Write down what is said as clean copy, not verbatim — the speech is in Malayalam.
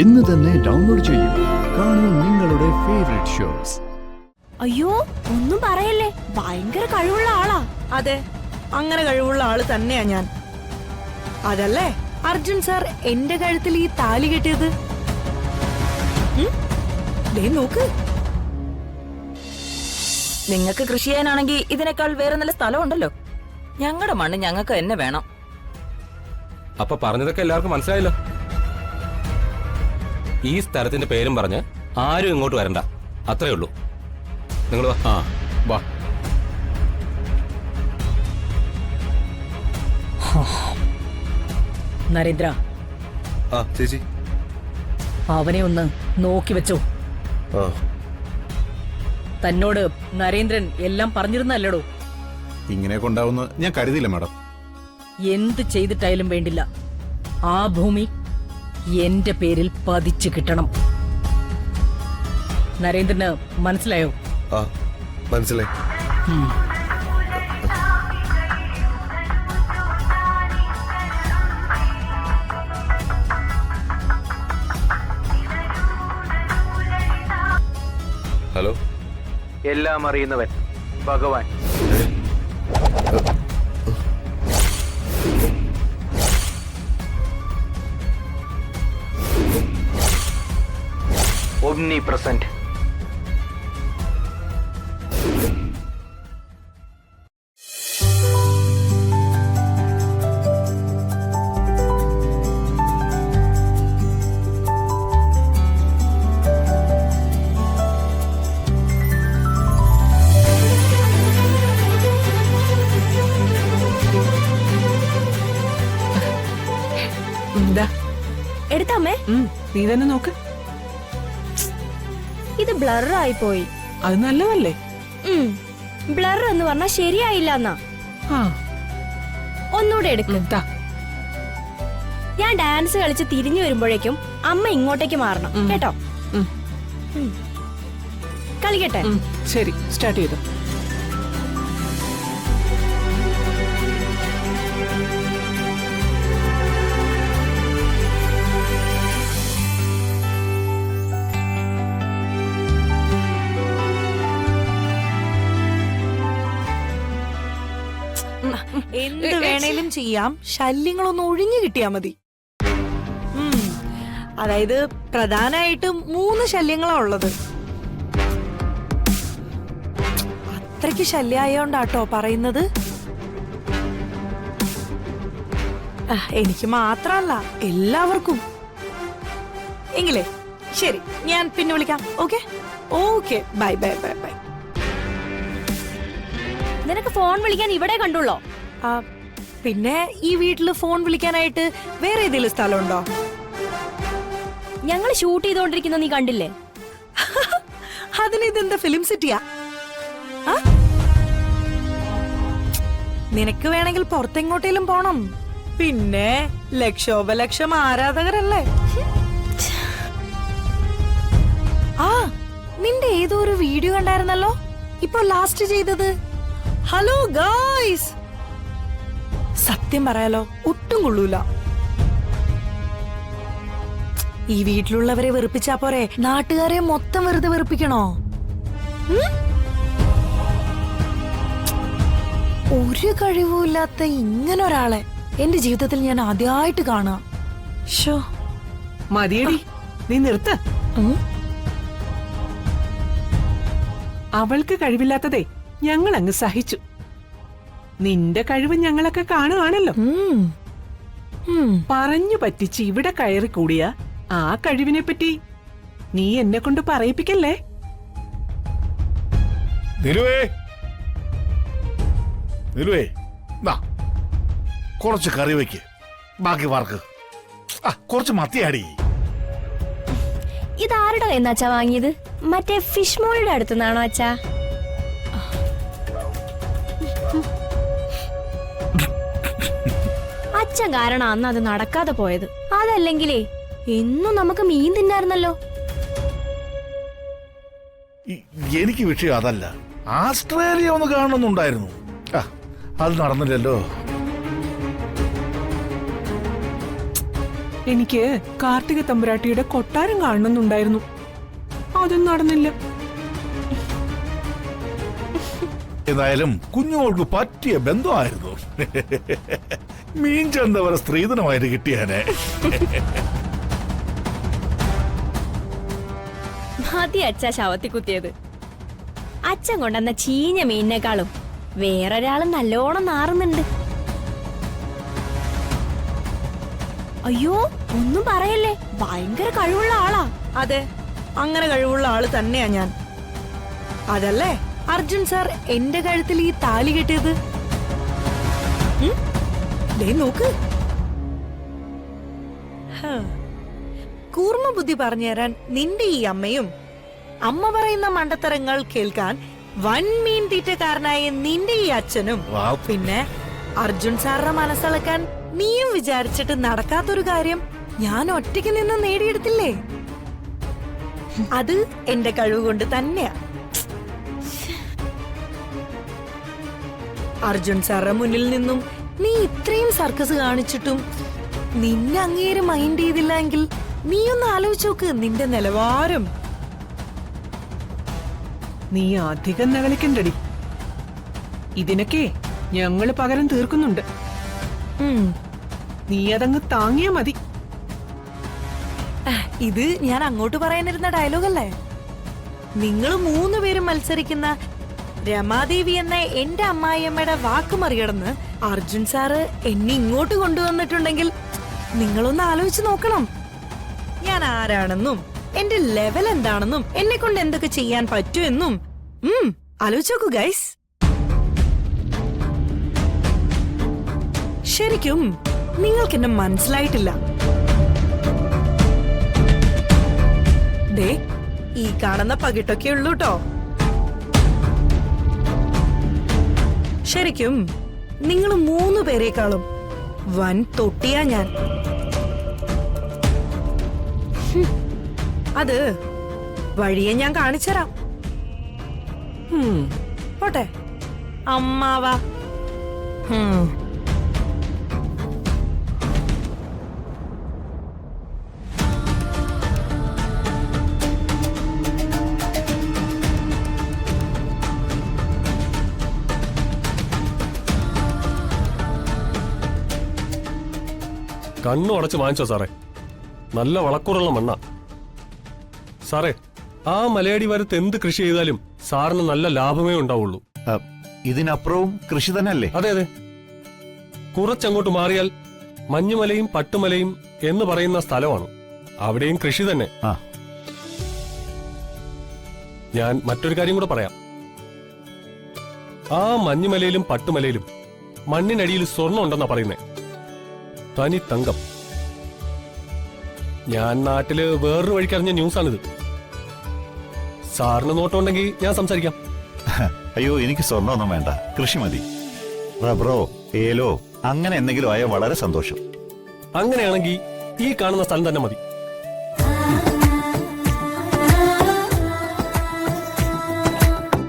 ഇന്ന് തന്നെ ഡൗൺലോഡ് ചെയ്യൂ. കാണൂ നിങ്ങളുടെ ഫേവറേറ്റ് ഷോസ്. അയ്യോ ഒന്നും പറയല്ലേ, ഭയങ്കര കഴിവുള്ള ആളാ. അതെ, അങ്ങനെ കഴിവുള്ള ആള് തന്നെയാ ഞാൻ. അതല്ലേ അർജുൻ സാർ എന്റെ കഴുത്തിൽ ഈ താലി കെട്ടിയത്. നോക്ക്, നിങ്ങക്ക് കൃഷി ചെയ്യാനാണെങ്കിൽ ഇതിനേക്കാൾ വേറെ നല്ല സ്ഥലമുണ്ടല്ലോ. ഞങ്ങളുടെ മണ്ണ് ഞങ്ങൾക്ക് തന്നെ വേണം. അപ്പൊ പറഞ്ഞതൊക്കെ എല്ലാവർക്കും മനസ്സിലായല്ലോ. ഈ സ്ഥലത്തിന്റെ പേരും പറഞ്ഞ് ആരും ഇങ്ങോട്ട് വരണ്ട, അത്രേ ഉള്ളൂ. നിങ്ങൾ വാ. നരേന്ദ്ര, ചേച്ചി അവനെ ഒന്ന് നോക്കി വെച്ചോ. തന്നോട് നരേന്ദ്രൻ എല്ലാം പറഞ്ഞിരുന്നല്ലടോ. ഇങ്ങനെ കൊണ്ടാവുന്ന ഞാൻ കരുതിയില്ല മാഡം. എന്ത് ചെയ്തിട്ടായാലും വേണ്ടില്ല, ആ ഭൂമി എന്റെ പേരിൽ പതിച്ചു കിട്ടണം. നരേന്ദ്രന് മനസ്സിലായോ? മനസ്സിലായി. ഹലോ, എല്ലാം അറിയുന്നവൻ ഭഗവാൻ. Omni present. എടുത്തമ്മേ, നീ തന്നെ നോക്ക്. ഇത് ബ്ലർ ആയി പോയി. അത് നല്ലതല്ലേ? ബ്ലർ എന്ന് പറഞ്ഞാ ശരിയായില്ല എന്നാ. ഒന്നുകൂടെ എടുക്ക്. ഞാൻ ഡാൻസ് കളിച്ച് തിരിഞ്ഞു വരുമ്പോഴേക്കും അമ്മ ഇങ്ങോട്ടേക്ക് മാറണം കേട്ടോ. കളിക്കട്ടെ? ശരി, സ്റ്റാർട്ട് ചെയ്തു. എന്ത് വേണേലും ചെയ്യാം, ശല്യങ്ങളൊന്നും ഒഴിഞ്ഞു കിട്ടിയാ മതി. അതായത് പ്രധാനമായിട്ടും 3 ശല്യങ്ങളാ ഉള്ളത്. അത്രയ്ക്ക് ശല്യായോണ്ടാട്ടോ പറയുന്നത്. എനിക്ക് മാത്രല്ല, എല്ലാവർക്കും. എങ്കിലേ ശരി, ഞാൻ പിന്നെ വിളിക്കാം. Okay okay, bye bye bye bye. നിനക്ക് ഫോൺ വിളിക്കാൻ ഇവിടെ കണ്ടുള്ളോ? പിന്നെ ഈ വീട്ടില് ഫോൺ വിളിക്കാനായിട്ട് വേറെ ഏതെങ്കിലും സ്ഥലമുണ്ടോ? ഞങ്ങൾ ഷൂട്ട് ചെയ്തോണ്ടിരിക്കുന്ന നീ കണ്ടില്ലേ? അതിന് ഇതെന്താ ഫിലിം സിറ്റിയാ? നിനക്ക് വേണമെങ്കിൽ പുറത്തെങ്ങോട്ടേലും പോണം. പിന്നെ ലക്ഷോപലക്ഷം ആരാധകരല്ലേ. നിന്റെ ഏതോ ഒരു വീഡിയോ കണ്ടായിരുന്നല്ലോ ഇപ്പൊ ലാസ്റ്റ് ചെയ്തത്. ഹലോ ഗായ്സ്, സത്യം പറയാലോ ഒട്ടും കൊള്ളൂല. ഈ വീട്ടിലുള്ളവരെ വെറുപ്പിച്ചാ പോരെ, നാട്ടുകാരെ മൊത്തം വെറുതെ വെറുപ്പിക്കണോ? ഒരു കഴിവുമില്ലാത്ത ഇങ്ങനൊരാളെ എന്റെ ജീവിതത്തിൽ ഞാൻ ആദ്യമായിട്ട് കാണാം. മതിയടി, നീ നിർത്ത. അവൾക്ക് കഴിവില്ലാത്തതേ ഞങ്ങൾ അങ്ങ് സഹിച്ചു. നിന്റെ കഴിവ് ഞങ്ങളൊക്കെ കാണുവാണല്ലോ. പറഞ്ഞു പറ്റിച്ച് ഇവിടെ കയറി കൂടിയ ആ കഴിവിനെ പറ്റി നീ എന്നെ കൊണ്ട് പറയിപ്പിക്കല്ലേ. കുറച്ച് കറി വെക്ക്, ബാക്കി വർക്ക്. കുറച്ച് മത്തിയാടി. ഇതാരുടെ എന്നാച്ചാ വാങ്ങിയത്? മറ്റേ ഫിഷ് മോളുടെ അടുത്തുനിന്നാണോ അച്ഛാ? അച്ഛൻ കാരണം അന്ന് അത് നടക്കാതെ പോയത്. അതല്ലെങ്കിലേ എന്നും നമുക്ക് മീൻ തിന്നായിരുന്നല്ലോ. എനിക്ക് വിഷയം അതല്ല, ആസ്ട്രേലിയ ഒന്ന് കാണണമെന്നുണ്ടായിരുന്നു. അത് നടന്നില്ലല്ലോ. എനിക്ക് കാർത്തിക തമ്പുരാട്ടിയുടെ കൊട്ടാരം കാണണമെന്നുണ്ടായിരുന്നു. അതൊന്നും നടന്നില്ല. ഏതായാലും കുഞ്ഞുമോൾക്ക് പറ്റിയ ബന്ധമായിരുന്നു. മീൻ ചന്തവരെ സ്ത്രീധനമായിട്ട് കിട്ടിയാനെ. മതി അച്ഛ ശവത്തി കുത്തിയത്. അച്ഛൻ കൊണ്ടുവന്ന ചീഞ്ഞ മീനിനേക്കാളും വേറൊരാള് നല്ലോണം നാറുന്നുണ്ട്. അയ്യോ ഒന്നും പറയല്ലേ, ഭയങ്കര കഴിവുള്ള ആളാ. അതെ, അങ്ങനെ കഴിവുള്ള ആള് തന്നെയാ ഞാൻ. അതല്ലേ അർജുൻ സാർ എന്റെ കഴുത്തിൽ ഈ താലി കെട്ടിയത്. ദേ നോക്ക്. കൂർമ്മ ബുദ്ധി പറഞ്ഞുതരാൻ നിന്റെ ഈ അമ്മയും അമ്മ പറയുന്ന മണ്ടത്തരങ്ങൾ കേൾക്കാൻ വൻ മീൻ തീറ്റക്കാരനായ നിന്റെ ഈ അച്ഛനും, പിന്നെ അർജുൻ സാറിന്റെ മനസ്സിളക്കാൻ നീയും വിചാരിച്ചിട്ട് നടക്കാത്തൊരു കാര്യം ഞാൻ ഒറ്റയ്ക്ക് നിന്ന് നേടിയെടുത്തില്ലേ? അത് എന്റെ കഴിവ് കൊണ്ട് തന്നെയാ. അർജുൻ സാറിന്റെ മുന്നിൽ നിന്നും നീ ഇത്രയും സർക്കസ് കാണിച്ചിട്ടും നിന്നെ അങ്ങേര് മൈൻഡ് ചെയ്തില്ല എങ്കിൽ നീ ഒന്ന് ആലോചിച്ച് നോക്ക് നിന്റെ നിലവാരം. നീ അധികം നകളിക്കണ്ടടി. ഇതിനൊക്കെ ഞങ്ങള് പകരം തീർക്കുന്നുണ്ട്. നീ അതങ്ങ് താങ്ങിയാ മതി. ഇത് ഞാൻ അങ്ങോട്ട് പറയാനിരുന്ന ഡയലോഗല്ലേ? നിങ്ങൾ 3 പേരും മത്സരിക്കുന്ന രമാദേവി എന്ന എന്റെ അമ്മായിയമ്മയുടെ വാക്ക് മറികടന്ന് അർജുൻ സാറ് എന്നെ ഇങ്ങോട്ട് കൊണ്ടുവന്നിട്ടുണ്ടെങ്കിൽ നിങ്ങളൊന്ന് ആലോചിച്ച് നോക്കണം. ഞാൻ ആരാണെന്നും എന്റെ ലെവൽ എന്താണെന്നും എന്നെ കൊണ്ട് എന്തൊക്കെ ചെയ്യാൻ പറ്റുമെന്നും ആലോചിച്ച് നോക്കൂ ഗൈസ്. ശരിക്കും നിങ്ങൾക്ക് എന്നെ മനസ്സിലായിട്ടില്ല. ദേ ഈ കാണുന്ന പകിട്ടൊക്കെ ഉള്ളൂ ട്ടോ. ശരിക്കും നിങ്ങൾ 3 പേരെക്കാളും വൻ തൊട്ടിയാ ഞാൻ. അത് വഴിയെ ഞാൻ കാണിച്ചുതരാം. പോട്ടെ അമ്മാവാ. കണ്ണു അടച്ച് വാങ്ങിച്ചോ സാറേ? നല്ല വളക്കൂറുള്ള മണ്ണ സാറേ. ആ മലയടി വരത്ത് എന്ത് കൃഷി ചെയ്താലും സാറിന് നല്ല ലാഭമേ ഉണ്ടാവുള്ളൂ. ഇതിനപ്പുറവും കൃഷി തന്നെയല്ലേ? അതെ അതെ. കുറച്ചങ്ങോട്ട് മാറിയാൽ മഞ്ഞുമലയും പട്ടുമലയും എന്ന് പറയുന്ന സ്ഥലമാണ്. അവിടെയും കൃഷി തന്നെ. ഞാൻ മറ്റൊരു കാര്യം കൂടെ പറയാം. ആ മഞ്ഞുമലയിലും പട്ടുമലയിലും മണ്ണിനടിയിൽ സ്വർണ്ണം ഉണ്ടെന്നാ പറയുന്നേ. തനി തങ്കം. ഞാൻ നാട്ടില് വേറൊരു വഴിക്കറിഞ്ഞ ന്യൂസാണിത്. സാറിന് നോട്ടമുണ്ടെങ്കിൽ ഞാൻ സംസാരിക്കാം. അയ്യോ, എനിക്ക് സ്വർണ്ണമൊന്നും വേണ്ട, കൃഷി മതി. റബ്ബറോ ഏലോ അങ്ങനെ എന്തെങ്കിലും ആയാൽ വളരെ സന്തോഷം. അങ്ങനെയാണെങ്കിൽ ഈ കാണുന്ന സ്ഥലം തന്നെ മതി.